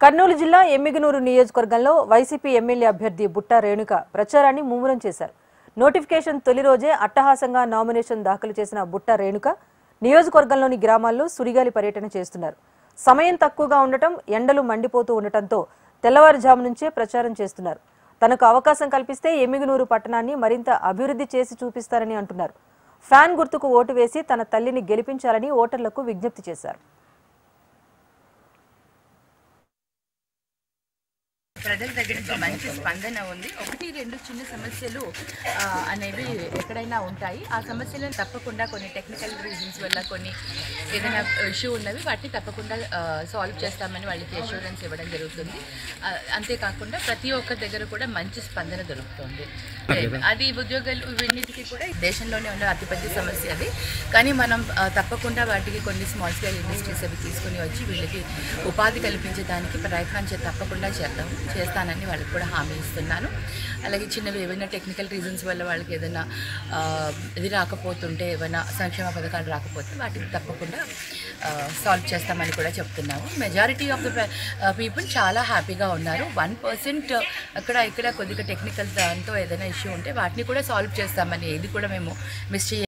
కర్నూలు జిల్లా ఎమ్మిగనూరు నియోజకవర్గంలో YCP MLA అభ్యర్థి బుట్టా రేణుక ప్రచారాన్ని ముమ్మరం చేశారు. నోటిఫికేషన్ తొలి రోజే అట్టహాసంగా నామినేషన్ దాఖలు చేసిన బుట్టా రేణుక నియోజకవర్గంలోని గ్రామాల్లో సుడిగాలి పర్యటన చేస్తున్నారు. సమయం తక్కువగా ఉండటం, ఎండలు మండిపోతూ ఉండటంతో తెల్లవారుజాము నుంచే ప్రచారం చేస్తున్నారు. తనకు అవకాశం కల్పిస్తే ఎమ్మిగనూరు పట్టణాన్ని మరింత అభివృద్ధి చేసి చూపిస్తారని అంటున్నారు. ఫ్యాన్ గుర్తుకు ఓటు వేసి తన తల్లిని గెలిపించాలని ఓటర్లకు విజ్ఞప్తి చేశారు. ప్రజల దగ్గర నుంచి మంచి స్పందన ఉంది. 1-2 చిన్న సమస్యలు అనేవి ఎక్కడైనా ఉంటాయి. ఆ సమస్యలను తప్పకుండా కొన్ని టెక్నికల్ రీజన్స్ వల్ల కొన్ని ఏదైనా ఇష్యూ ఉన్నవి వాటిని తప్పకుండా సాల్వ్ చేస్తామని వాళ్ళకి అష్యూరెన్స్ ఇవ్వడం జరుగుతుంది. అంతేకాకుండా ప్రతి ఒక్క దగ్గర కూడా మంచి స్పందన దొరుకుతుంది. అది ఉద్యోగాలు వీటికి కూడా దేశంలోనే ఉన్న అతిపెద్ద సమస్య అది. కానీ మనం తప్పకుండా వాటికి కొన్ని స్మాల్ స్కేల్ ఇండస్ట్రీస్ అవి తీసుకుని వచ్చి వీళ్ళకి ఉపాధి కల్పించడానికి ప్రయత్నం తప్పకుండా చేస్తానని వాళ్ళకి కూడా హామీ ఇస్తున్నాను. అలాగే చిన్నవి ఏవైనా టెక్నికల్ రీజన్స్ వల్ల వాళ్ళకి ఏదైనా ఇది రాకపోతుంటే, ఏమైనా సంక్షేమ పథకాలు రాకపోతే వాటిని తప్పకుండా సాల్వ్ చేస్తామని కూడా చెప్తున్నాము. మెజారిటీ ఆఫ్ ద పీపుల్ చాలా హ్యాపీగా ఉన్నారు. 1% అక్కడ ఇక్కడ కొద్దిగా టెక్నికల్ దాంతో ఏదైనా ఇష్యూ ఉంటే వాటిని కూడా సాల్వ్ చేస్తామని ఏది కూడా మేము మిస్